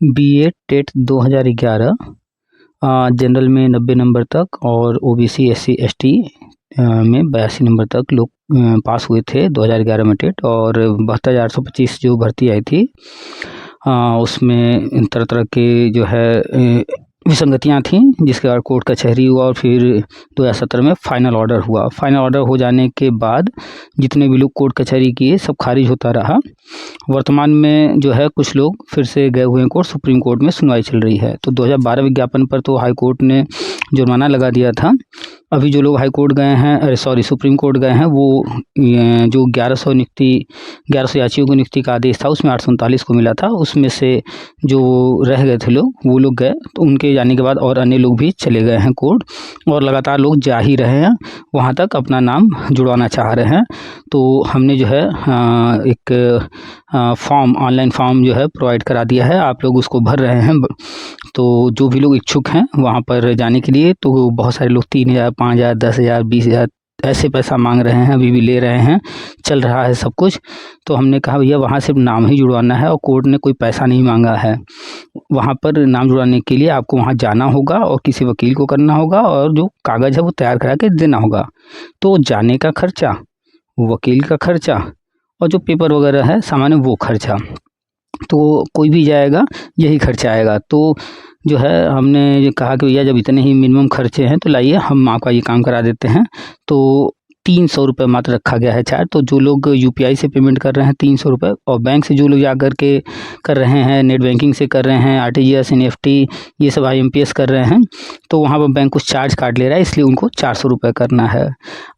BA TET 2011 general में 90 number तक और ओबीसी एससी एसटी में 82 नंबर तक लोग पास हुए थे 2011 में टेट। और 72,825 जो भर्ती आई थी उसमें तरह तरह के जो है विसंगतियां थीं, जिसके बाद कोर्ट कचहरी हुआ और फिर 2017 में फाइनल ऑर्डर हुआ। फाइनल ऑर्डर हो जाने के बाद जितने भी लोग कोर्ट कचहरी किए सब खारिज होता रहा। वर्तमान में जो है कुछ लोग फिर से गए हुए हैं कोर्ट, सुप्रीम कोर्ट में सुनवाई चल रही है। तो 2012 विज्ञापन पर तो हाई कोर्ट ने जुर्माना लगा दिया था। अभी जो लोग हाई कोर्ट गए हैं, सुप्रीम कोर्ट गए हैं, वो जो 1100 याचियों की नियुक्ति का आदेश था उसमें 839 को मिला था। उसमें से जो रह गए थे लोग, वो लोग गए, तो उनके जाने के बाद और अन्य लोग भी चले गए हैं कोर्ट, और लगातार लोग जा ही रहे हैं, वहाँ तक अपना नाम जुड़वाना चाह रहे हैं। तो हमने जो है एक फॉर्म, ऑनलाइन फॉर्म जो है प्रोवाइड करा दिया है, आप लोग उसको भर रहे हैं। तो जो भी लोग इच्छुक हैं वहाँ पर जाने के लिए, तो बहुत सारे लोग 3,000, 5,000, 10,000, 20,000 ऐसे पैसा मांग रहे हैं, अभी भी ले रहे हैं, चल रहा है सब कुछ। तो हमने कहा भैया वहाँ सिर्फ नाम ही जुड़वाना है और कोर्ट ने कोई पैसा नहीं मांगा है। वहाँ पर नाम जुड़वाने के लिए आपको वहाँ जाना होगा और किसी वकील को करना होगा और जो कागज़ है वो तैयार करा के देना होगा। तो जाने का खर्चा, वकील का खर्चा और जो पेपर वगैरह है सामान्य वो खर्चा, तो कोई भी जाएगा यही खर्चा आएगा। तो जो है हमने ये कहा कि भैया जब इतने ही मिनिमम खर्चे हैं तो लाइए हम आपका ये काम करा देते हैं। तो 300 रुपये मात्र रखा गया है चार्ज। तो जो लोग यूपीआई से पेमेंट कर रहे हैं 300 रुपये, और बैंक से जो लोग जा कर के कर रहे हैं, नेट बैंकिंग से कर रहे हैं, आरटीजीएस, एनईएफटी, ये सब आईएमपीएस कर रहे हैं, तो वहाँ पर बैंक कुछ चार्ज काट ले रहा है, इसलिए उनको 400 रुपये करना है।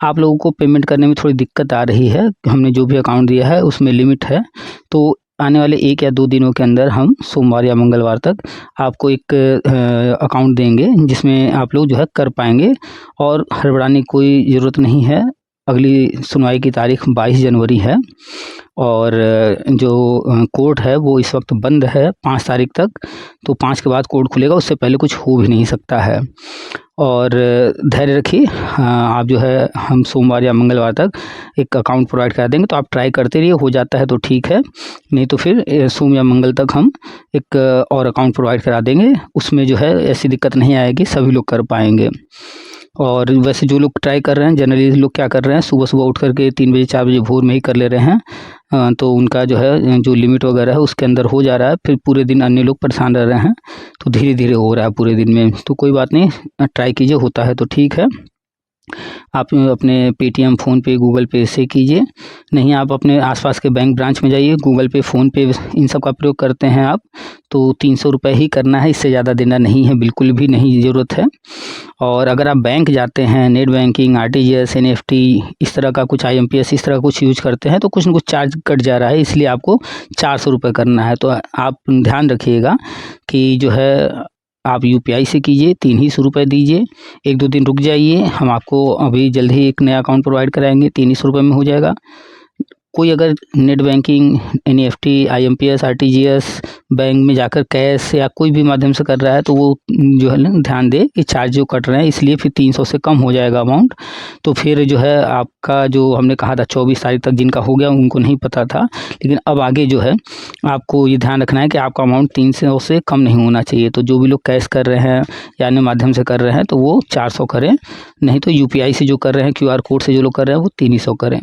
आप लोगों को पेमेंट करने में थोड़ी दिक्कत आ रही है, हमने जो भी अकाउंट दिया है उसमें लिमिट है। तो आने वाले 1 या 2 दिनों के अंदर हम सोमवार या मंगलवार तक आपको एक अकाउंट देंगे जिसमें आप लोग जो है कर पाएंगे, और हड़बड़ाने की कोई ज़रूरत नहीं है। अगली सुनवाई की तारीख 22 जनवरी है, और जो कोर्ट है वो इस वक्त बंद है 5 तारीख तक। तो 5 के बाद कोर्ट खुलेगा, उससे पहले कुछ हो भी नहीं सकता है। और धैर्य रखिए, आप जो है हम सोमवार या मंगलवार तक एक अकाउंट प्रोवाइड करा देंगे। तो आप ट्राई करते रहिए, हो जाता है तो ठीक है, नहीं तो फिर सोम या मंगल तक हम एक और अकाउंट प्रोवाइड करा देंगे। उसमें जो है ऐसी दिक्कत नहीं आएगी, सभी लोग कर पाएंगे। और वैसे जो लोग ट्राई कर रहे हैं, जनरली लोग क्या कर रहे हैं, सुबह सुबह उठ करके 3 बजे 4 बजे भोर में ही कर ले रहे हैं। तो उनका जो है जो लिमिट वगैरह है उसके अंदर हो जा रहा है, फिर पूरे दिन अन्य लोग परेशान रह रहे हैं, तो धीरे धीरे हो रहा है पूरे दिन में। तो कोई बात नहीं, ट्राई कीजिए, होता है तो ठीक है। आप अपने पेटीएम, फ़ोनपे, गूगल पे से कीजिए, नहीं आप अपने आसपास के बैंक ब्रांच में जाइए, गूगल पे, फ़ोनपे इन सब का प्रयोग करते हैं आप, तो 300 रुपये ही करना है, इससे ज़्यादा देना नहीं है, बिल्कुल भी नहीं ज़रूरत है। और अगर आप बैंक जाते हैं, नेट बैंकिंग, आरटीजीएस, एनईएफटी, इस तरह का कुछ आईएमपीएस, इस तरह का कुछ यूज करते हैं, तो कुछ न कुछ चार्ज कट जा रहा है, इसलिए आपको 400 रुपये करना है। तो आप ध्यान रखिएगा कि जो है आप यूपीआई से कीजिए, 300 रुपये दीजिए, 1-2 दिन रुक जाइए, हम आपको अभी जल्द ही एक नया अकाउंट प्रोवाइड कराएंगे, 300 रुपये में हो जाएगा। कोई अगर net banking, NEFT, IMPS, RTGS, bank में जाकर कैश या कोई भी माध्यम से कर रहा है, तो वो जो है ना ध्यान दे कि चार्ज जो कट रहे हैं, इसलिए फिर 300 से कम हो जाएगा अमाउंट। तो फिर जो है आपका जो हमने कहा था 24 तारीख तक जिनका हो गया उनको नहीं पता था, लेकिन अब आगे जो है आपको ये ध्यान रखना है कि आपका अमाउंट 300 से कम नहीं होना चाहिए। तो जो भी लोग कैश कर रहे हैं या अन्य माध्यम से कर रहे हैं तो वो 400 करें, नहीं तो यूपीआई से जो कर रहे हैं, क्यूआर कोड से जो लोग कर रहे हैं वो 300 करें।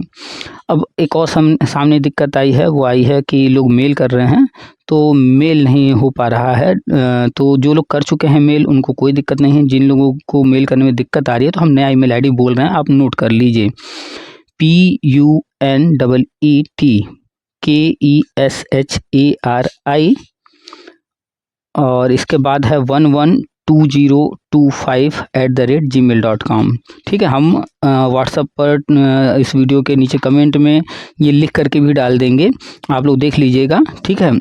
अब एक और सामने दिक्कत आई है, वो आई है कि लोग मेल कर रहे हैं तो मेल नहीं हो पा रहा है। तो जो लोग कर चुके हैं मेल उनको कोई दिक्कत नहीं है, जिन लोगों को मेल करने में दिक्कत आ रही है तो हम नया ईमेल आईडी बोल रहे हैं, आप नोट कर लीजिए, PUNEET KESHARI, और इसके बाद है 112025@gmail.com। ठीक है, हम व्हाट्सएप पर इस वीडियो के नीचे कमेंट में ये लिख करके भी डाल देंगे, आप लोग देख लीजिएगा, ठीक है।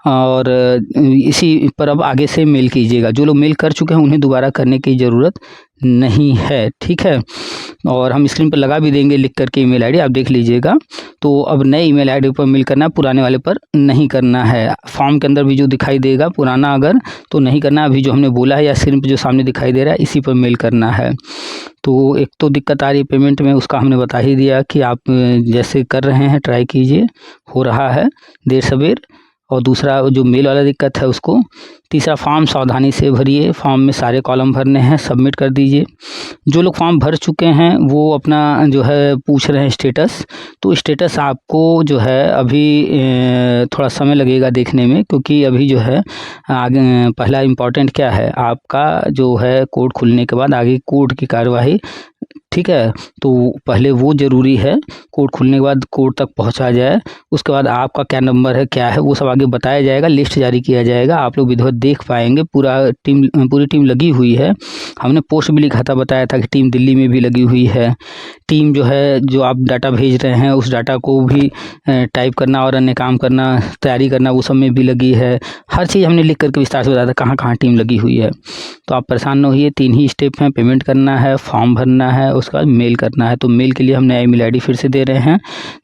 और इसी पर अब आगे से मेल कीजिएगा, जो लोग मेल कर चुके हैं उन्हें दोबारा करने की ज़रूरत नहीं है, ठीक है। और हम स्क्रीन पर लगा भी देंगे लिख करके ईमेल आईडी, आप देख लीजिएगा। तो अब नए ईमेल आईडी पर मेल करना है, पुराने वाले पर नहीं करना है। फॉर्म के अंदर भी जो दिखाई देगा पुराना अगर तो नहीं करना, अभी जो हमने बोला है या स्क्रीन पर जो सामने दिखाई दे रहा है इसी पर मेल करना है। तो एक तो दिक्कत आ रही है पेमेंट में, उसका हमने बता ही दिया कि आप जैसे कर रहे हैं ट्राई कीजिए, हो रहा है देर सवेर। और दूसरा जो मेल वाला दिक्कत है उसको। तीसरा, फॉर्म सावधानी से भरिए, फॉर्म में सारे कॉलम भरने हैं, सबमिट कर दीजिए। जो लोग फॉर्म भर चुके हैं वो अपना जो है पूछ रहे हैं स्टेटस, तो स्टेटस आपको जो है अभी थोड़ा समय लगेगा देखने में, क्योंकि अभी जो है आगे पहला इम्पॉर्टेंट क्या है, आपका जो है कोर्ट खुलने के बाद आगे कोर्ट की कार्यवाही, ठीक है, तो पहले वो ज़रूरी है, कोर्ट खुलने के बाद कोर्ट तक पहुंचा जाए, उसके बाद आपका क्या नंबर है क्या है वो सब आगे बताया जाएगा, लिस्ट जारी किया जाएगा, आप लोग विधिवत देख पाएंगे। पूरी टीम लगी हुई है। हमने पोस्ट भी लिखा था, बताया था कि टीम दिल्ली में भी लगी हुई है। टीम जो है, जो आप डाटा भेज रहे हैं उस डाटा को भी टाइप करना और अन्य काम करना, तैयारी करना, वो सब में भी लगी है। हर चीज़ हमने लिख करके विस्तार से बताया था कहाँ कहाँ टीम लगी हुई है। तो आप परेशान न होइए, 3 ही स्टेप हैं, पेमेंट करना है, फॉर्म भरना है, उसके बाद मेल करना है। तो मेल के लिए हम नया ईमेल आईडी फिर से दे रहे हैं।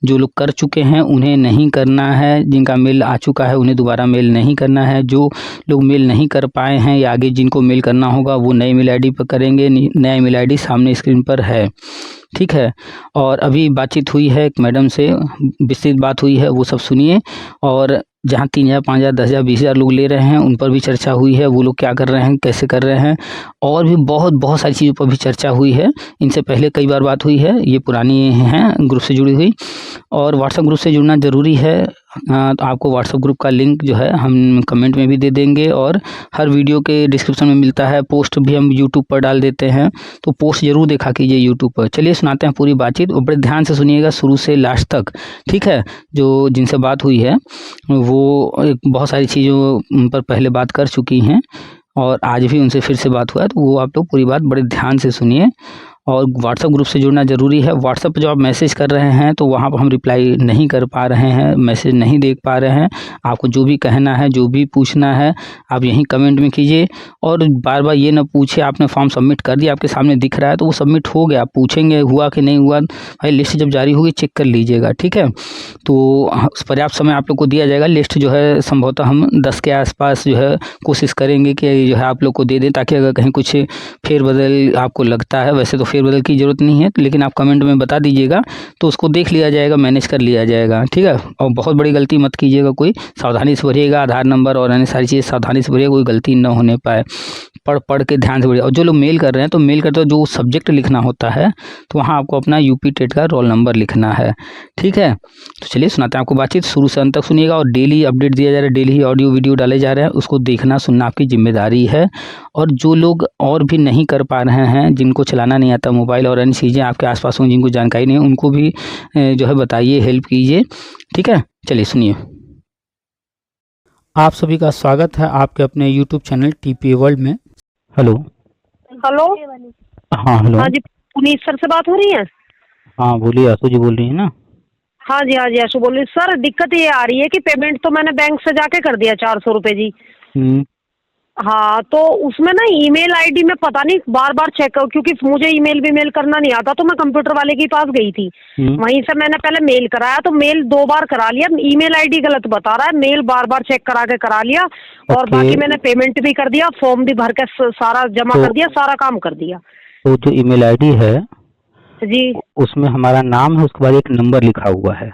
जो लोग कर चुके हैं उन्हें नहीं करना है, जिनका मेल आ चुका है उन्हें दोबारा मेल नहीं करना है। जो लोग मेल नहीं कर पाए हैं या आगे जिनको मेल करना होगा वो नए ईमेल आईडी पर करेंगे। नया ईमेल आईडी सामने स्क्रीन पर है, ठीक है। और अभी बातचीत हुई है एक मैडम से, विस्तृत बात हुई है, वो सब सुनिए। और जहाँ 3,000, 5,000, 10,000, 20,000 लोग ले रहे हैं उन पर भी चर्चा हुई है, वो लोग क्या कर रहे हैं, कैसे कर रहे हैं, और भी बहुत सारी चीज़ों पर भी चर्चा हुई है। इनसे पहले कई बार बात हुई है, ये पुरानी हैं ग्रुप से जुड़ी हुई। और व्हाट्सएप ग्रुप से जुड़ना ज़रूरी है। तो आपको व्हाट्सएप ग्रुप का लिंक जो है हम कमेंट में भी दे देंगे, और हर वीडियो के डिस्क्रिप्शन में मिलता है। पोस्ट भी हम यूट्यूब पर डाल देते हैं, तो पोस्ट ज़रूर देखा कीजिए यूट्यूब पर। चलिए सुनाते हैं पूरी बातचीत, और बड़े ध्यान से सुनिएगा शुरू से लास्ट तक, ठीक है। जो जिनसे बात हुई है वो बहुत सारी चीज़ों पर पहले बात कर चुकी हैं, और आज भी उनसे फिर से बात हुआ है, तो वो आप लोग पूरी बात बड़े ध्यान से सुनिए। और व्हाट्सएप ग्रुप से जुड़ना ज़रूरी है। व्हाट्सएप पर जो आप मैसेज कर रहे हैं तो वहाँ पर हम रिप्लाई नहीं कर पा रहे हैं, मैसेज नहीं देख पा रहे हैं। आपको जो भी कहना है, जो भी पूछना है, आप यहीं कमेंट में कीजिए। और बार बार ये ना पूछिए आपने फॉर्म सबमिट कर दिया, आपके सामने दिख रहा है तो वो सबमिट हो गया, आप पूछेंगे हुआ कि नहीं हुआ, भाई लिस्ट जब जारी होगी चेक कर लीजिएगा, ठीक है। तो पर्याप्त समय आप लोग को दिया जाएगा। लिस्ट जो है संभवतः हम 10 के आसपास जो है कोशिश करेंगे कि जो है आप लोग को दे दें, ताकि अगर कहीं कुछ फेरबदल आपको लगता है, वैसे तो फेरबदल की ज़रूरत नहीं है, लेकिन आप कमेंट में बता दीजिएगा तो उसको देख लिया जाएगा, मैनेज कर लिया जाएगा, ठीक है। और बहुत बड़ी गलती मत कीजिएगा, कोई सावधानी से भरिएगा, आधार नंबर और अन्य सारी चीज़ सावधानी से भरिएगा, कोई गलती न होने पाए। पढ़ के ध्यान से भरिए। और जो लोग मेल कर रहे हैं तो मेल करते हो जो सब्जेक्ट लिखना होता है तो वहाँ आपको अपना यूपी टेट का रोल नंबर लिखना है, ठीक है। तो चलिए सुनाते हैं आपको बातचीत, शुरू से अंत तक सुनिएगा। और डेली अपडेट दिया जा रहा है, डेली ही ऑडियो वीडियो डाले जा रहे हैं, उसको देखना सुनना आपकी जिम्मेदारी है। और जो लोग और भी नहीं कर पा रहे हैं, जिनको चलाना नहीं आता मोबाइल और अन्य चीज़ें आपके आसपास हों, जिनको जानकारी नहीं है, उनको भी जो है बताइए, हेल्प कीजिए, ठीक है। चलिए सुनिए। आप सभी का स्वागत है आपके अपने यूट्यूब चैनल टीपीए वर्ल्ड में। Hello hello. हाँ हेलो। हाँ जी, पुनीत सर से बात हो रही है? हाँ बोलिए, आशु जी बोल रही है ना? हाँ जी आशु बोल रही हूँ। सर दिक्कत ये आ रही है कि पेमेंट तो मैंने बैंक से जाके कर दिया 400 रुपए जी। हाँ, तो उसमें ना ईमेल आईडी में पता नहीं बार बार चेक, क्योंकि मुझे ईमेल भी मेल करना नहीं आता, तो मैं कंप्यूटर वाले के पास गई थी। वहीं से मैंने पहले मेल कराया, तो मेल 2 बार करा लिया, ईमेल आईडी गलत बता रहा है, मेल बार बार चेक करा के करा लिया। और बाकी मैंने पेमेंट भी कर दिया, फॉर्म भी भर के सारा जमा कर दिया, सारा काम कर दिया। तो जो ईमेल आईडी है जी, उसमें हमारा नाम है, उसके बाद एक नंबर लिखा हुआ है।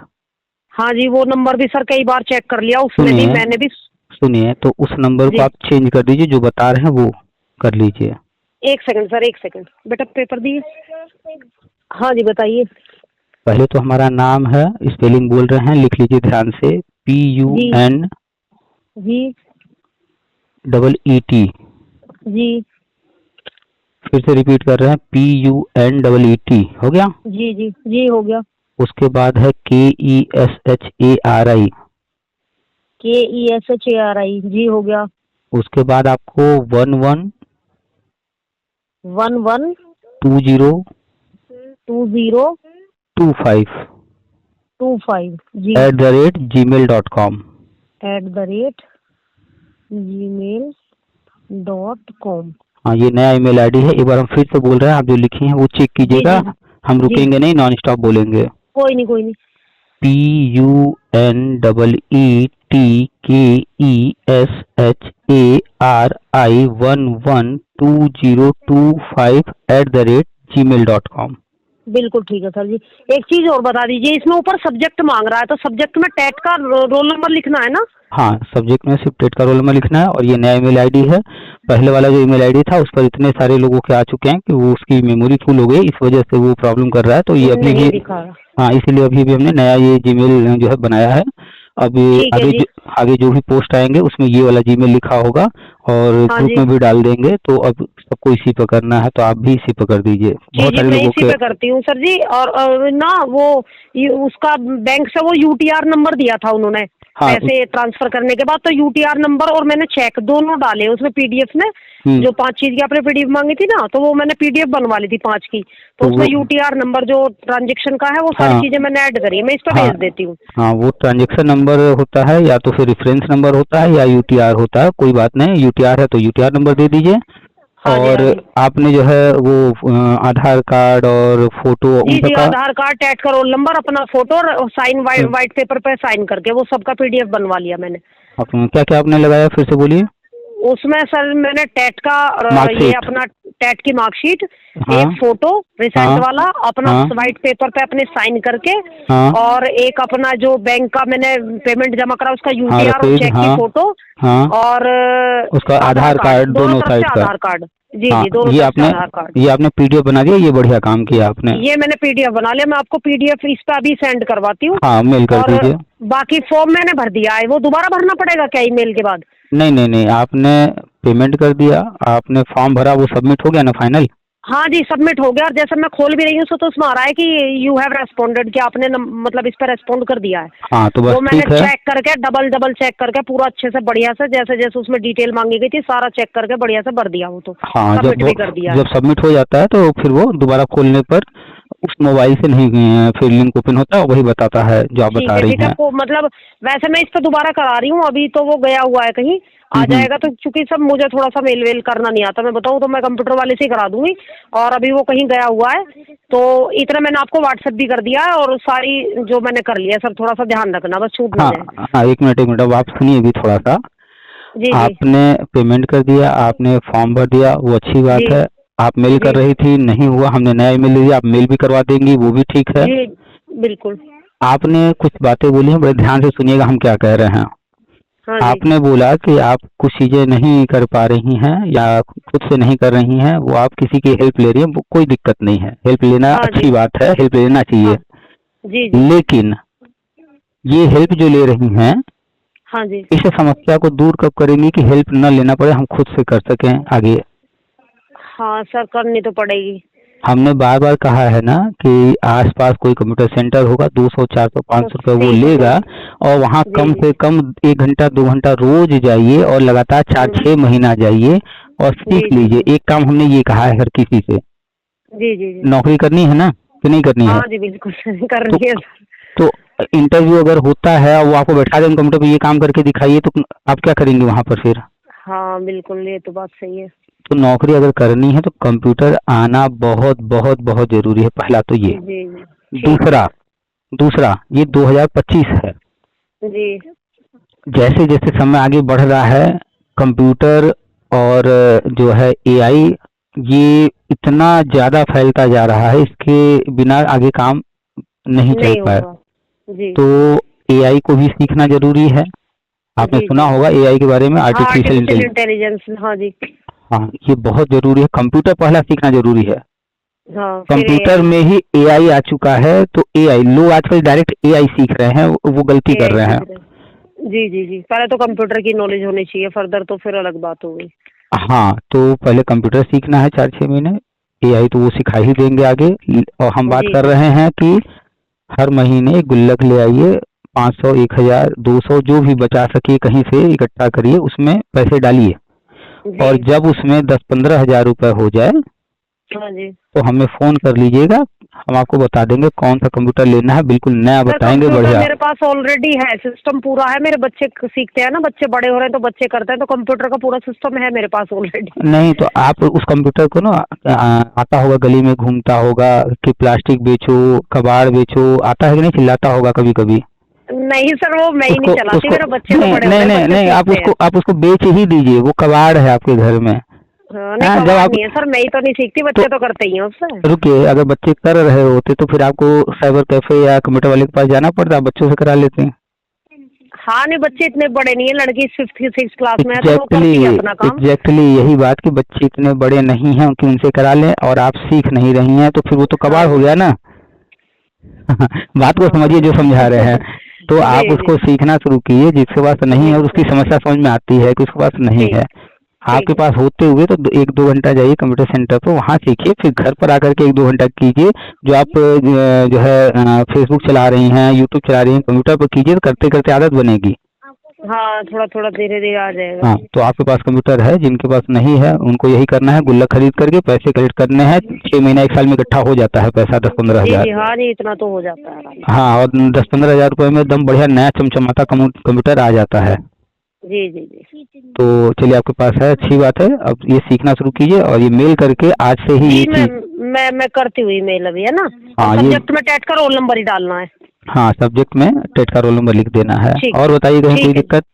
हाँ जी, वो नंबर भी सर कई बार चेक कर लिया, उसमें भी मैंने भी। सुनिए, तो उस नंबर को आप चेंज कर दीजिए, जो बता रहे हैं वो कर लीजिए। 1 सेकंड सर, 1 सेकंड बेटा, पेपर दिए। हाँ जी बताइए। पहले तो हमारा नाम है, स्पेलिंग बोल रहे हैं, लिख लीजिए ध्यान से, PUN जी EET। जी फिर से रिपीट कर रहे हैं, PUN EET। हो गया? जी जी जी हो गया। उसके बाद है KESHARI। KESHARI जी हो गया। उसके बाद आपको 11 11 20 20 25 25 जी @gmail.com। @gmail.com। हाँ, ये नया ईमेल आईडी है। एक बार हम फिर से बोल रहे हैं, आप जो लिखी हैं वो चेक कीजिएगा। हम रुकेंगे नहीं, नॉन स्टॉप बोलेंगे। कोई नहीं कोई नहीं। PUNEETKESHARI 112025 @gmail.com। बिल्कुल ठीक है सर जी। एक चीज और बता दीजिए, इसमें ऊपर सब्जेक्ट मांग रहा है, तो सब्जेक्ट में टेट का रोल नंबर लिखना है ना? हाँ, सब्जेक्ट में सिर्फ टेट का रोल नंबर लिखना है और ये नया ईमेल आईडी है। पहले वाला जो ईमेल आईडी था उस पर इतने सारे लोगों के आ चुके हैं कि वो उसकी मेमोरी फुल हो गई, इस वजह से वो प्रॉब्लम कर रहा है। तो ये अभी नहीं भी दिखा रहा। हाँ, इसीलिए अभी भी हमने नया ये जीमेल जो है बनाया है। अब ये ठीक है जी। आगे जो भी पोस्ट आएंगे उसमें ये वाला जीमेल लिखा होगा और हाँ ग्रुप जी में भी डाल देंगे। तो अब सबको इसी पर करना है, तो आप भी इसी पर कर दीजिए। जी बहुत जी, सारे मैं लोगों इसी के पे करती हूँ सर जी। और ना वो उसका बैंक से वो यूटीआर नंबर दिया था उन्होंने हाँ पैसे ट्रांसफर करने के बाद, तो यूटीआर नंबर और मैंने चेक दोनों डाले उसमें पीडीएफ में। जो 5 चीज की आपने पीडीएफ मांगी थी ना, तो वो मैंने पीडीएफ बनवा ली थी 5 की। तो तो उसमें वो यूटीआर नंबर जो ट्रांजेक्शन का है वो सारी हाँ चीजें मैंने ऐड करी है, मैं इस पर हाँ भेज देती हूँ। हाँ, वो ट्रांजैक्शन नंबर होता है या तो फिर रेफरेंस नंबर होता है या यूटीआर होता है, कोई बात नहीं। यूटीआर है तो यूटीआर नंबर दे दीजिए। हाँ जी और हाँ जी। आपने जो है वो आधार कार्ड और फोटो जी उनका जी, आधार कार्ड, टेट का रोल नंबर, अपना फोटो और साइन वाइट पेपर पे साइन करके वो सबका पीडीएफ बनवा लिया मैंने। क्या क्या आपने लगाया, फिर से बोलिए। उसमें सर मैंने टेट का और ये मार्कशीट। अपना टेट की मार्कशीट, हाँ एक फोटो रिसेंट हाँ वाला अपना हाँ वाइट पेपर पे अपने साइन करके, हाँ और एक अपना जो बैंक का मैंने पेमेंट जमा करा उसका हाँ, यूटीआर और रसीद। चेक की हाँ फोटो, हाँ, और उसका आधार आधार कार्ड, कार्ड दोनों दोनों तरफ साइड से का। आधार कार्ड। जी हाँ, जी, दोनों तरफ से आधार कार्ड। ये आपने पीडीएफ बना दिया, ये बढ़िया काम किया आपने। ये मैंने पीडीएफ बना लिया, मैं आपको पीडीएफ इस पे अभी सेंड करवाती हूँ। हाँ, मेल कर और दीजिए। बाकी फॉर्म मैंने भर दिया है, वो दोबारा भरना पड़ेगा क्या ईमेल के बाद? नहीं नहीं नहीं, आपने पेमेंट कर दिया, आपने फॉर्म भरा, वो सबमिट हो गया ना फाइनल। हाँ जी, सबमिट हो गया। और जैसे मैं खोल भी रही हूँ तो उसमें आ रहा है कि यू हैव रेस्पोंडेड, कि आपने मतलब इस पर रेस्पॉन्ड कर दिया है। हाँ, तो बस वो मैंने ठीक है। चेक करके डबल चेक करके पूरा अच्छे से बढ़िया से, जैसे जैसे उसमें डिटेल मांगी गई थी सारा चेक करके बढ़िया से भर दिया, वो तो हाँ, सबमिट भी कर दिया है। जब सबमिट हो जाता है तो फिर वो दोबारा खोलने पर उस मोबाइल से नहीं फिर लिंक ओपन होता है, वही बताता है जो आप बता रही ठीक है, हैं। को मतलब वैसे मैं इस पे दोबारा करा रही हूँ, अभी तो वो गया हुआ है कहीं, आ जाएगा। तो चूंकि सब मुझे थोड़ा सा मेल वेल करना नहीं आता, मैं बताऊँ तो मैं कंप्यूटर वाले से ही करा दूंगी, और अभी वो कहीं गया हुआ है। तो इतना मैंने आपको व्हाट्सएप भी कर दिया है, और सारी जो मैंने कर लिया सर, थोड़ा सा ध्यान रखना बस छूट ना हाँ जाए। हाँ, एक मिनट, अब आप सुनिए भी थोड़ा सा। जी जी आपने पेमेंट कर दिया, आपने फॉर्म भर दिया, वो अच्छी बात जी है। आप मेल कर जी रही थी, नहीं हुआ, हमने नया ईमेल दे दिया, आप मेल भी करवा देंगी, वो भी ठीक है। जी, बिल्कुल। आपने कुछ बातें बोली हैं, बड़े ध्यान से सुनिएगा हम क्या कह रहे हैं। हाँ जी आपने बोला कि आप कुछ चीजें नहीं कर पा रही हैं या खुद से नहीं कर रही हैं, वो आप किसी की हेल्प ले रही हैं, वो कोई दिक्कत नहीं है, हेल्प लेना हाँ जी अच्छी बात है, हेल्प लेना चाहिए। हाँ जी जी लेकिन ये हेल्प जो ले रही हैं, हाँ जी इस समस्या को दूर कब करेंगी कि हेल्प न लेना पड़े, हम खुद से कर सकें आगे। हाँ सर, करनी तो पड़ेगी। हमने बार बार कहा है ना कि आसपास कोई कंप्यूटर सेंटर होगा, 200 400 500 रुपये वो ठीक है लेगा, और वहाँ जी कम जी से कम 1 घंटा 2 घंटा रोज जाइए और लगातार 4-6 महीना जाइए और जी सीख जी लीजिए। एक काम हमने ये कहा है हर किसी से, जी जी जी, नौकरी करनी है ना कि नहीं करनी है। हाँ जी बिल्कुल कर तो रही है सर। तो इंटरव्यू अगर होता है और वो आपको बैठा देंगे कंप्यूटर पे, ये काम करके दिखाइए, तो आप क्या करेंगे वहाँ पर फिर। हाँ बिल्कुल, ये तो बात सही है। तो नौकरी अगर करनी है तो कंप्यूटर आना बहुत बहुत बहुत जरूरी है, पहला तो ये। जी जी, ठीक है दूसरा दूसरा ये 2025 है, जी जैसे जैसे समय आगे बढ़ रहा है, कंप्यूटर और जो है एआई, ये इतना ज़्यादा फैलता जा रहा है, इसके बिना आगे काम नहीं चल नहीं पाए। होगा। जी तो एआई को भी सीखना जरूरी है। आपने जी सुना जी, होगा एआई के बारे में, हाँ आर्टिफिशियल आर्टिफिशियल इंटेलिजेंस। इंटेलिजेंस, हाँ जी हाँ, ये बहुत जरूरी है, कंप्यूटर पहला सीखना जरूरी है। हाँ, फिर कंप्यूटर एआई, में ही एआई आ चुका है, तो एआई लोग आजकल डायरेक्ट एआई सीख रहे हैं, वो गलती कर एआई रहे हैं। सीख रहे। जी जी जी, पहले तो कंप्यूटर की नॉलेज होनी चाहिए, फर्दर तो फिर अलग बात होगी। हाँ, तो पहले कंप्यूटर सीखना है 4-6 महीने, एआई तो वो सिखा ही देंगे आगे। और हम बात जी कर रहे हैं कि हर महीने गुल्लक ले आइए, 500 1000 200 जो भी बचा सके कहीं से इकट्ठा करिए, उसमें पैसे डालिए, और जी जब उसमें 10-15 हजार रुपए हो जाए हाँ जी तो हमें फोन कर लीजिएगा, हम आपको बता देंगे कौन सा कंप्यूटर लेना है, बिल्कुल नया सर, बताएंगे, कंप्यूटर बढ़िया। मेरे पास ऑलरेडी है, सिस्टम पूरा है, मेरे बच्चे सीखते हैं ना, बच्चे बड़े हो रहे हैं तो बच्चे करते हैं, तो कंप्यूटर का पूरा सिस्टम है मेरे पास ऑलरेडी। नहीं तो आप उस कंप्यूटर को ना आता होगा, गली में घूमता होगा कि प्लास्टिक बेचो, कबाड़ बेचो, आता है कि नहीं, चिल्लाता होगा कभी कभी। नहीं सर, वो मैं ही नहीं उसको चलाती, उसको मेरे बच्चे तो नहीं बड़े हो नहीं गए, नहीं बच्चे नहीं, सीखते हैं। आप उसको बेच ही दीजिए, वो कबाड़ है आपके घर में। हाँ, नहीं हाँ, जब कबाड़ आप नहीं है सर, मैं ही तो नहीं सीखती, बच्चे तो करते ही हैं उससे। रुकिए, अगर बच्चे कर रहे होते तो फिर आपको साइबर कैफे या कंप्यूटर वाले के पास जाना पड़ता, आप बच्चों से करा लेते हैं। हाँ नहीं, बच्चे इतने बड़े नहीं है, लड़की 5th-6th क्लास में है, तो वो करती है अपना काम। एग्जैक्टली यही बात कि बच्चे इतने बड़े नहीं हैं कि उनसे करा लें, और आप सीख नहीं रही हैं, तो फिर वो तो कबाड़ हो गया ना। बात को समझिए जो समझा रहे हैं। तो आप जी, उसको जी। सीखना शुरू कीजिए, जिसके पास नहीं है और उसकी समस्या समझ में आती है कि उसके पास नहीं ठीक है। आपके ठीक है। पास होते हुए तो 1-2 घंटा जाइए कंप्यूटर सेंटर पर, वहाँ सीखिए, फिर घर पर आकर के 1-2 घंटा कीजिए। जो आप जो है फेसबुक चला रही हैं, यूट्यूब चला रही हैं, कंप्यूटर पर कीजिए, तो करते-करते आदत बनेगी। हाँ, थोड़ा-थोड़ा धीरे-धीरे आ जाएगा। हाँ, तो आपके पास कंप्यूटर है, जिनके पास नहीं है उनको यही करना है, गुल्लक खरीद करके पैसे कलेक्ट करने हैं। 6 महीना 1 साल में इकट्ठा हो जाता है पैसा, 10-15 जी, हज़ार। जी। हाँ जी, इतना तो हो जाता है आराम से। हाँ, और 10-15 हज़ार रुपये में एकदम बढ़िया नया चमचमाता कंप्यूटर आ जाता है। जी, जी, जी। तो चलिए आपके पास है, अच्छी बात है। अब ये सीखना शुरू कीजिए और ये मेल करके आज से ही जी, ये मैं चीज़। मैं मैं करती हुई मेल अभी, है ना? और हाँ, ये सब्जेक्ट में टेट का रोल नंबर ही डालना है। हाँ, सब्जेक्ट में टेट का रोल नंबर लिख देना है। ठीक और बताइए कहीं कोई ठीक है। दिक्कत?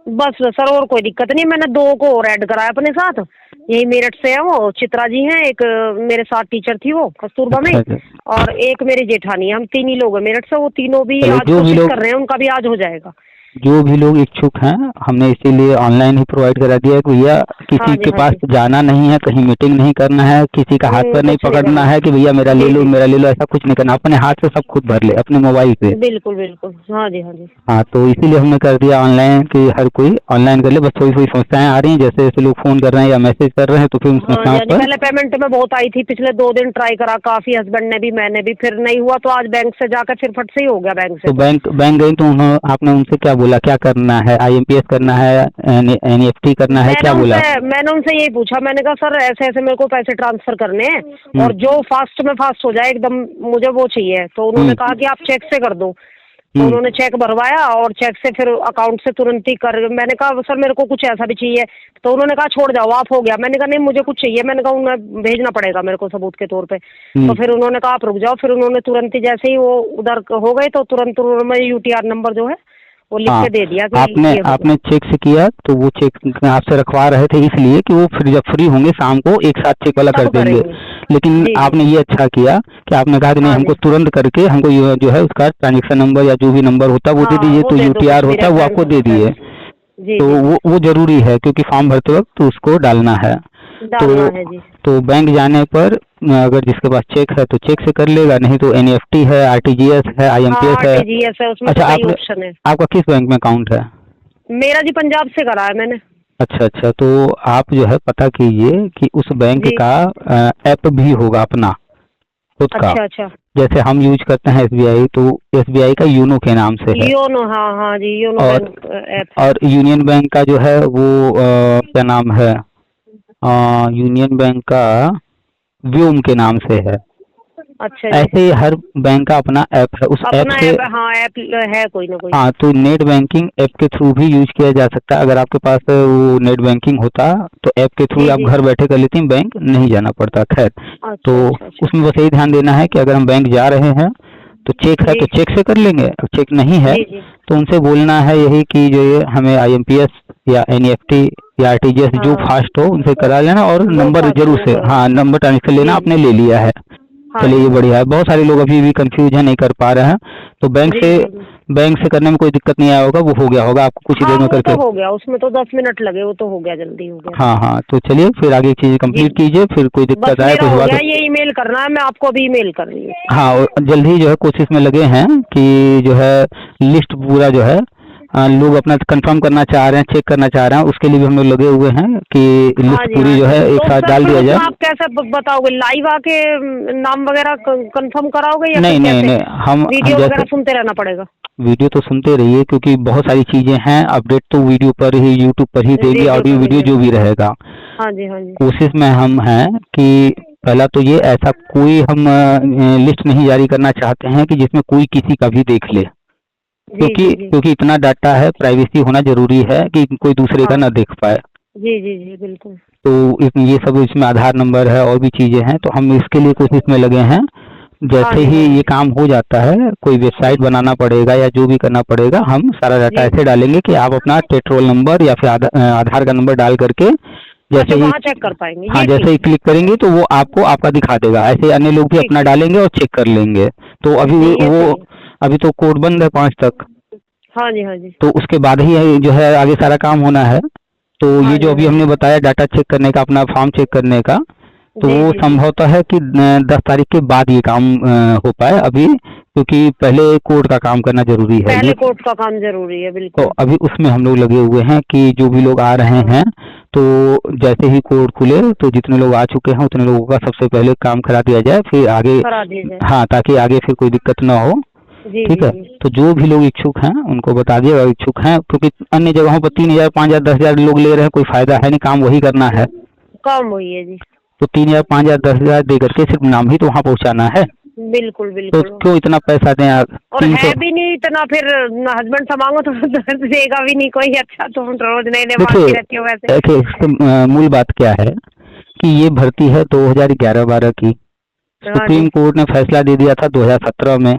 बस सर, और कोई दिक्कत नहीं, मैंने 2 को और ऐड कराया अपने साथ। यही मेरठ से है, वो चित्रा जी हैं, एक मेरे साथ टीचर थी वो कस्तूरबा में, अच्छा, अच्छा। और एक मेरी जेठानी है। हम 3 ही लोग हैं मेरठ से, वो तीनों भी चलिए आज कोशिश कर रहे हैं, उनका भी आज हो जाएगा। जो भी लोग इच्छुक हैं, हमने इसीलिए ऑनलाइन ही प्रोवाइड करा दिया है कि भैया हाँ किसी जी, के हाँ पास जी। जाना नहीं है, कहीं मीटिंग नहीं करना है, किसी का हाथ पैर नहीं कुछ नहीं पकड़ना करना। है कि भैया मेरा ले जी, लो, जी। मेरा ले लो, ऐसा कुछ नहीं करना। अपने हाथ से सब खुद भर ले अपने मोबाइल से। बिल्कुल, बिल्कुल। हाँ जी, हाँ जी। हाँ, तो इसीलिए हमने कर दिया ऑनलाइन कि हर कोई ऑनलाइन कर ले। बस थोड़ी-थोड़ी समस्याएँ आ रही हैं, जैसे-जैसे लोग फ़ोन कर रहे हैं या मैसेज कर रहे हैं, तो फिर उन हाँ जी, समस्याओं हाँ जी। पर। पहले पेमेंट में बहुत आई थी, पिछले 2 दिन ट्राई करा काफ़ी, हस्बैंड ने भी, मैंने भी, फिर नहीं हुआ, तो आज बैंक से जाकर फिर फट से ही हो गया बैंक से तो तो। बैंक बैंक गई तो आपने उनसे क्या बोला, क्या करना है? आईएमपीएस करना है, एनईएफटी करना है, क्या बोला? मैंने उनसे यही पूछा, मैंने कहा सर ऐसे-ऐसे मेरे को पैसे ट्रांसफ़र करने हैं, हुँ, और जो फ़ास्ट में फ़ास्ट हो जाए एकदम, मुझे वो चाहिए। तो उन्होंने हुँ, कहा कि आप चेक से कर दो। तो हुँ। उन्होंने चेक भरवाया और चेक से फिर अकाउंट से तुरंत ही कर, मैंने कहा सर मेरे को कुछ ऐसा भी चाहिए। तो उन्होंने कहा छोड़ जाओ, आप हो गया। मैंने कहा नहीं, मुझे कुछ चाहिए। मैंने कहा उन्हें भेजना पड़ेगा मेरे को सबूत के तौर पे। तो हुँ। फिर उन्होंने कहा आप रुक जाओ। फिर उन्होंने तुरंत ही जैसे ही वो उधर हो गए, तो तुरंत उन्होंने यूटीआर नंबर जो है वो लिख हाँ, के दे दिया कि आपने ये हो गया। आपने चेक से किया, तो वो चेक आपसे रखवा रहे थे इसलिए कि वो फिर जब फ्री होंगे शाम को एक साथ चेक वाला कर तब देंगे। करेंगे। लेकिन जी, जी। आपने ये अच्छा किया कि आपने कहा कि नहीं, हाँ हमको जी। तुरंत करके हमको ये जो है उसका ट्रांज़ैक्शन नंबर या जो भी नंबर होता है वो दे हाँ, दीजिए, वो तो दे दो, कुछ यूटीआर भी होता है वो रेफरेंस आपको दे दिए। रेफरेंस। जी, तो जी, जी। वो ज़रूरी है क्योंकि फॉर्म भरते वक़्त तो उसको डालना है। तो डालना है जी। तो बैंक जाने पर अगर जिसके पास चेक है तो चेक से कर लेगा, नहीं तो एनईएफटी है, आरटीजीएस है, हाँ, आईएमपीएस है। आरटीजीएस है, उसमें तो अच्छा, कई आपने ऑप्शन है। आपका किस बैंक में अकाउंट है? मेरा जी पंजाब से करा है मैंने। अच्छा, अच्छा, तो आप जो है पता कीजिए कि उस बैंक जी। का ऐप भी होगा अपना, खुद का। अच्छा, अच्छा। जैसे हम यूज़ करते हैं एसबीआई, तो एसबीआई का यूनो के नाम से है। योनो, हाँ, हाँ जी, योनो और बैंक ऐप है। और यूनियन बैंक का जो है वो क्या नाम है? यूनियन बैंक का व्योम के नाम से है। अच्छा जी। ऐसे ही हर बैंक का अपना ऐप है, उस ऐप अपना से। ऐप, हाँ, ऐप है कोई ना कोई। हाँ, तो नेट बैंकिंग ऐप के थ्रू भी यूज़ किया जा सकता है। अगर आपके पास वो नेट बैंकिंग होता तो ऐप के थ्रू जी, आप जी। घर बैठे कर लेती, बैंक नहीं जाना पड़ता। खैर, तो अच्छा, अच्छा, अच्छा। उसमें बस यही ध्यान देना है कि अगर हम बैंक जा रहे हैं तो चेक है तो जी, चेक से कर लेंगे, अब चेक नहीं है जी, जी। तो उनसे बोलना है यही कि जो ये हमें आईएमपीएस या एनईएफटी या आरटीजीएस जो हाँ, फास्ट हो उनसे करा लेना, और जो नंबर फास्ट ज़रूर वो से, करो। हाँ, नंबर ट्रांसफर लेना जी, आपने जी। ले लिया है। हाँ चलिए जी, ये हाँ बढ़िया जी। है, बहुत सारे लोग अभी भी कंफ्यूज हैं, नहीं कर पा रहे हैं। तो जी, जी, जी। बैंक से करने में कोई दिक्कत नहीं आया होगा, वो हो गया होगा आपको कुछ ही हाँ, देर में वो करके। तो हो गया, उसमें तो 10 मिनट लगे, वो तो हो गया, जल्दी हो गया। हाँ, हाँ, तो चलिए फिर आगे चीज़ें जी, कंप्लीट कीजिए, फिर कोई बस दिक्कत आए, मेरा कुछ हो बात गया, हो। ये ईमेल करना है, मैं आपको अभी ईमेल कर रही हूँ। हाँ, और जल्द ही जो है कोशिश में लगे हैं कि जो है लिस्ट पूरा जो है लोग अपना कंफर्म करना चाह रहे हैं, चेक करना चाह रहे हैं, उसके लिए भी हम लोग लगे हुए हैं कि हाँ लिस्ट जी, पूरी हाँ जो जी। है एक तो साथ सर डाल फिर दिया उसमें जाए। आप कैसे बताओगे, लाइव आके नाम वगैरह कंफर्म कराओगे, या फिर नहीं, नहीं, कैसे? नहीं, हम वीडियो जैसे वगैरह सुनते रहना पड़ेगा? वीडियो तो सुनते रहिए क्योंकि बहुत सारी चीज़ें हैं, अपडेट तो वीडियो पर ही, यूट्यूब पर ही देंगे, वीडियो ऑडियो पर वीडियो जो मिलेगा। भी रहेगा। हाँ जी, हाँ जी। कोशिश में हम हैं कि पहला तो ये ऐसा कोई हम लिस्ट नहीं जारी करना चाहते हैं कि जिसमें कोई किसी का भी देख ले, जी, क्योंकि जी, जी। क्योंकि इतना डाटा है, प्राइवेसी होना ज़रूरी है कि कोई दूसरे का हाँ। ना देख पाए। जी, जी, जी, बिल्कुल। तो ये सब इसमें आधार नंबर है और भी चीज़ें हैं, तो हम इसके लिए कोशिश में लगे हैं। हाँ जैसे जी, ही हाँ ये जी। काम हो जाता है, कोई वेबसाइट बनाना पड़ेगा या जो भी करना पड़ेगा, हम सारा डाटा जी। ऐसे डालेंगे कि आप अपना पेट्रोल नंबर या फिर आधार का नंबर डाल करके अच्छा, जैसे ही। वहाँ चेक कर पाएंगे, हाँ, ये जैसे ठीक ही है। क्लिक करेंगे तो वो आपको आपका दिखा देगा। ऐसे अन्य लोग भी ठीक, अपना ठीक। डालेंगे और चेक कर लेंगे। तो अभी नहीं, ये वो सही है। अभी तो कोड बंद है 5 तक। हाँ जी, हाँ जी। तो उसके बाद ही जो है आगे सारा काम होना है। तो हाँ ये जी, जो हाँ अभी जी। हमने बताया डाटा चेक करने का, अपना फॉर्म चेक करने का, तो जी, वो जी, जी। संभवतः है कि 10 तारीख के बाद ये काम हो पाए अभी, क्योंकि पहले कोर्ट का काम करना ज़रूरी है ये। पहले कोर्ट का काम ज़रूरी है, तो बिल्कुल। अभी उसमें हम लोग लगे हुए हैं कि जो भी लोग आ रहे हाँ, हैं, तो जैसे ही कोर्ट खुले तो जितने लोग आ चुके हैं उतने लोगों का सबसे पहले काम करा दिया जाए, फिर आगे। करा दिया जाए। हाँ, ताकि आगे फिर कोई दिक्कत ना हो। जी, ठीक जी, है? जी। तो जो भी लोग इच्छुक हैं उनको बता दिएगा इच्छुक हैं, क्योंकि अन्य जगहों पर 3000, 5000, 10,000 लोग ले रहे हैं, कोई फ़ायदा है नहीं, काम वही करना है। काम वही है जी। तो 3000, 5000, 10,000 दे करके सिर्फ नाम ही तो वहाँ पहुँचाना है। बिल्कुल, तो बिल्कुल। क्यों इतना पैसा दें आप? और 300। है भी नहीं इतना, फिर हस्बैंड से मांगो तो देगा भी नहीं कोई। अच्छा, तुम रोज नए नए देखिए मांगती रहती हो वैसे। देखिए इसकी मूल बात क्या है कि ये भर्ती है 2011-12 की। हाँ जी। सुप्रीम कोर्ट ने फैसला दे दिया था 2017 में।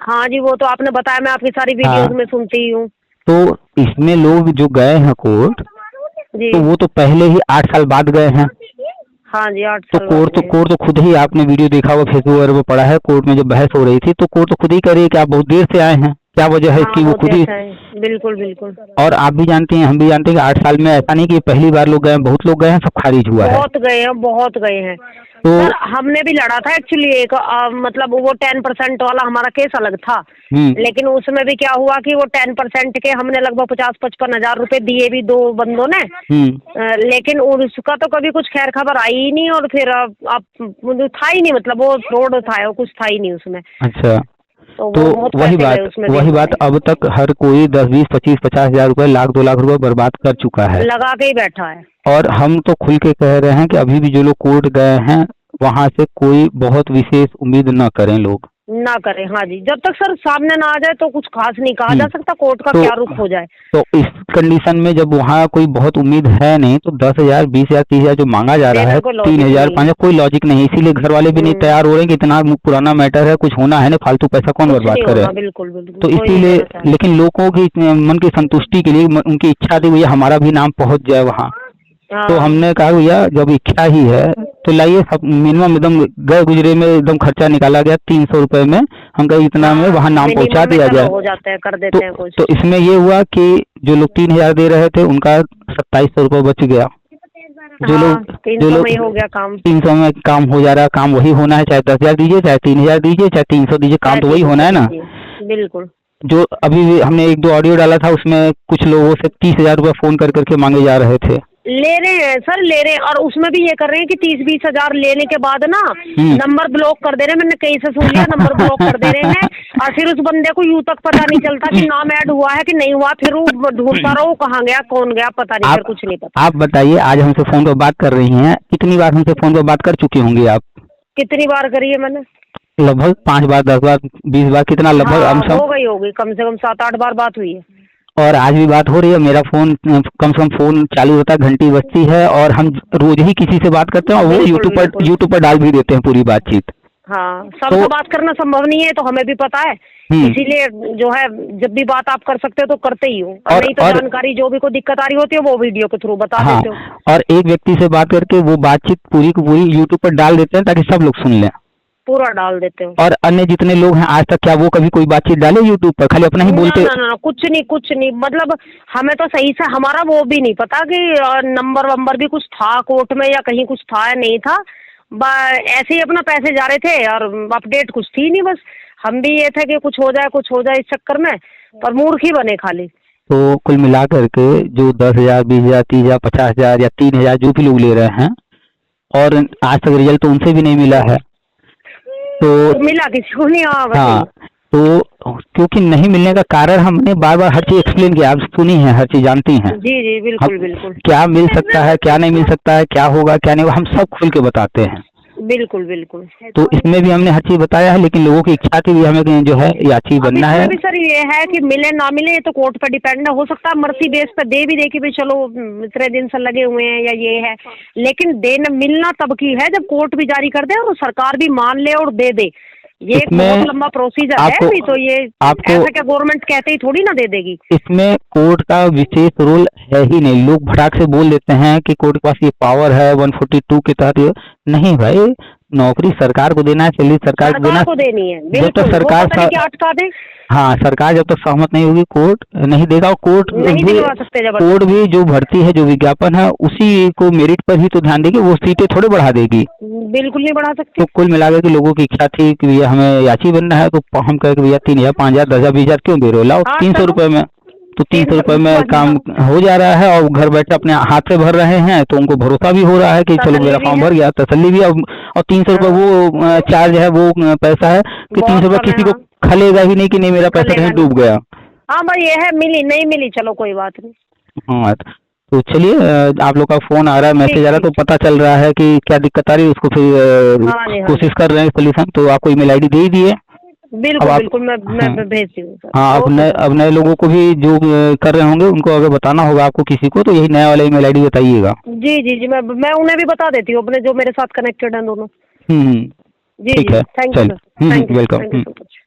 हाँ जी, वो तो आपने बताया, मैं आपकी सारी वीडियोस हाँ, में सुनती ही हूँ। तो इसमें लोग जो गए हैं कोर्ट, जी। तो वो तो पहले ही 8 साल बाद गए हैं। हाँ जी, 8 तो साल बाद गए। कोर्ट तो खुद ही, आपने वीडियो देखा होगा, फेसबुक वगैरह पे पड़ा है, कोर्ट में जब बहस हो रही थी तो कोर्ट तो खुद ही कह रही है कि आप बहुत देर से आए हैं, क्या वजह है हाँ, इसकी, वो बहुत खुद ही। अच्छा है। बिल्कुल, बिल्कुल। और आप भी जानते हैं, हम भी जानते हैं कि 8 साल में ऐसा नहीं कि पहली बार लोग गए हैं, बहुत लोग गए हैं, सब खारिज हुआ है। बहुत गए हैं, बहुत गए हैं। तो सर, हमने भी लड़ा था एक्चुअली एक मतलब वो 10% वाला हमारा केस अलग था। लेकिन उसमें भी क्या हुआ कि वो 10% के हमने लगभग 50-55 हजार रुपए दिए भी, दो बंदों ने। लेकिन उसका तो कभी कुछ खैर खबर आई ही नहीं, और फिर अब था ही नहीं, मतलब वो फ्रॉड था, वो कुछ था ही नहीं उसमें। अच्छा, तो तो वो बहुत पैसे गए उसमें भी वही बात, हमारे। अब तक हर कोई 10, 20, 25, 50 हजार रुपए, लाख, 2 लाख रुपए बर्बाद कर चुका है। लगा के ही बैठा है। और हम तो खुल के कह रहे हैं कि अभी भी जो लोग कोर्ट गए हैं वहां से कोई बहुत विशेष उम्मीद न करें लोग। ना करें, हाँ जी। जब तक सर सामने ना आ जाए तो कुछ खास नहीं कहा जा सकता, कोर्ट का तो क्या रुख हो जाए। तो इस कंडीशन में जब वहाँ कोई बहुत उम्मीद है नहीं, तो 10,000, 20,000, 30,000 जो मांगा जा रहा देने है, को लॉजिक 3,000, नहीं है। 5,000, कोई लॉजिक नहीं है। इसीलिए घर वाले भी नहीं तैयार हो रहे हैं कि इतना पुराना मैटर है, कुछ होना है नहीं, फालतू पैसा कौन कुछ बर्बाद नहीं करे। होना, बिल्कुल बिल्कुल, तो कोई नहीं इसीलिए, देना चाहेगा। लेकिन लोगों की मन की संतुष्टि के लिए उनकी इच्छा थी भैया हमारा भी नाम पहुंच जाए वहाँ। तो हाँ, हमने कहा भैया जब इच्छा ही है तो लाइए, सब मिनिमम एकदम गए गुजरे में एकदम खर्चा निकाला गया 300 रुपए में, हम कहे इतना में वहाँ नाम पहुंचा मिनिमम में दिया चलो जाए। हो जाते हैं, कर तो देते हैं कुछ। तो इसमें ये हुआ कि जो लोग 3,000 दे रहे थे उनका 2700 रुपये बच गया। हाँ, 300 में ही हो गया काम। 300 में काम हो जा रहा है, काम वही होना है, चाहे 10,000 दीजिए, चाहे 3,000 दीजिए, चाहे 300 दीजिए, काम तो वही होना है ना। बिल्कुल। जो अभी भी हमने 1-2 ऑडियो डाला था उसमें कुछ लोगों से 30,000 रुपये फोन कर करके मांगे जा रहे थे। ले रहे हैं सर, ले रहे हैं, और उसमें भी ये कर रहे हैं कि 30-20 हजार लेने के बाद ना नंबर ब्लॉक कर दे रहे हैं। मैंने कहीं से सुन लिया, नंबर ब्लॉक कर दे रहे हैं, और फिर उस बंदे को यूं तक पता नहीं चलता कि नाम ऐड हुआ है कि नहीं हुआ। फिर वो ढूंढता रहो कहाँ गया, कौन गया, पता नहीं, फिर कुछ नहीं पता। आप बताइए, आज हमसे फोन पर बात कर रही हैं, कितनी बार हमसे फोन पर बात कर चुकी होंगी आप? कितनी बार करी है मैंने? लगभग 5 बार, 10 बार, 20 बार, कितना लगभग हाँ, हम सब। होगी कम से कम 7-8 बार बात हुई है। और आज भी बात हो रही है। मेरा फोन कम से कम फोन चालू होता है, घंटी बजती है, और हम रोज ही किसी से बात करते हैं, और वो यूट्यूब पर डाल भी देते हैं पूरी बातचीत। हाँ, सबसे बात करना संभव नहीं है, तो हमें भी पता है। इसीलिए जो है, जब भी बात आप कर सकते हो तो करते ही हो, और नहीं तो जानकारी जो भी कोई दिक्कत आ रही होती है वो वीडियो के थ्रू बता देते हो। और एक व्यक्ति से बात करके वो बातचीत पूरी की पूरी यूट्यूब पर डाल देते हैं ताकि सब लोग सुन लें। पूरा डाल देते हो। और अन्य जितने लोग हैं आज तक क्या वो कभी कोई बातचीत डाले यूट्यूब पर? खाली अपना ही बोलते। ना, कुछ नहीं, मतलब हमें तो सही से हमारा वो भी नहीं पता कि नंबर वंबर भी कुछ था कोर्ट में, या कहीं कुछ था या नहीं था। ऐसे ही अपना पैसे जा रहे थे, और अपडेट कुछ थी नहीं। बस हम भी ये थे कि कुछ हो जाए इस चक्कर में, पर मूर्ख ही बने खाली। तो कुल मिला करके जो 10,000, 20,000, 30,000, 50,000 या 3,000 जो भी लोग ले रहे हैं, और आज तक रिजल्ट तो उनसे भी नहीं मिला है। तो मिला किसी को नहीं। हाँ, तो क्योंकि नहीं मिलने का कारण हमने बार बार हर चीज एक्सप्लेन किया, आप सुनी है, हर चीज जानती हैं। जी, बिल्कुल बिल्कुल। क्या मिल सकता है, क्या नहीं मिल सकता है, क्या होगा क्या नहीं होगा, हम सब खुल के बताते हैं। बिल्कुल। तो इसमें भी हमने हर चीज बताया है, लेकिन लोगों की इच्छा थी भी हमें जो है याची बनना है। भी सर ये है कि मिले ना मिले, ये तो कोर्ट पर डिपेंड है। हो सकता है मर्सी बेस पे दे भी दे कि भाई चलो इतने दिन से लगे हुए हैं, या ये है। लेकिन देना मिलना तब की है जब कोर्ट भी जारी कर दे और सरकार भी मान ले और दे दे। ये एक बहुत लंबा प्रोसीजर है अभी, तो ये ऐसा क्या गवर्नमेंट कहते ही थोड़ी ना दे देगी। इसमें कोर्ट का विशेष रोल है ही नहीं। लोग भड़ाक से बोल देते हैं कि कोर्ट के पास ये पावर है 142 के तहत। नहीं भाई, नौकरी सरकार को देना है, सैलरी सरकार को देना सरकार को देनी है, जब बिल्कुल। तक सरकार वो पता नहीं क्या अटका दे, हाँ, सरकार जब तक सहमत नहीं होगी कोर्ट नहीं देगा। और कोर्ट नहीं भी दिलवा सकते जबरदस्ती। कोर्ट भी जो भर्ती है, जो विज्ञापन है, उसी को मेरिट पर ही तो ध्यान देगी, वो सीटें थोड़ी बढ़ा देगी। बिल्कुल नहीं बढ़ा सकती। तो कुल मिला के लोगों की इच्छा थी कि भैया हमें याची बनना है, तो हम कहे कि भैया 3,000, 5,000, 10,000, 20,000 क्यों दे रहे हो, लाओ हाँ, 300 चलो। रुपये में। तो 300 रुपये में 300 काम हो जा रहा है और घर बैठे अपने हाथ से भर रहे हैं, तो उनको भरोसा भी हो रहा है कि चलो तसल्ली मेरा भी फॉर्म है। भर गया, तसल्ली भी है। और 300 रुपये वो चार्ज है, वो पैसा है कि बहुत 300 रुपये कम है, किसी को हाँ। खलेगा ही नहीं कि नहीं मेरा पैसा खलेगा कहीं डूब गया। हाँ भाई, ये है, मिली नहीं मिली, चलो कोई बात नहीं। हाँ, तो चलिए, आप लोग का फोन आ रहा है, मैसेज आ रहा है, तो पता चल रहा है कि क्या दिक्कत आ रही है, उसको फिर हाँ जी, हाँ कोशिश कर रहे हैं सोल्यूशन। तो आपको ईमेल आईडी दे ही दिए। बिल्कुल आप बिल्कुल, मैं हाँ, भेजती हूँ सर। हाँ, ओके सर। अब नए लोगों को भी जो कर रहे होंगे उनको अगर बताना होगा आपको किसी को, तो यही नया वाला ईमेल आईडी बताइएगा। जी जी जी, मैं उन्हें भी बता देती हूँ, अपने जो मेरे साथ कनेक्टेड हैं दोनों। हम्म, जी ठीक जी, है, थैंक यू चल, sir, thank you, welcome. Thank you so much.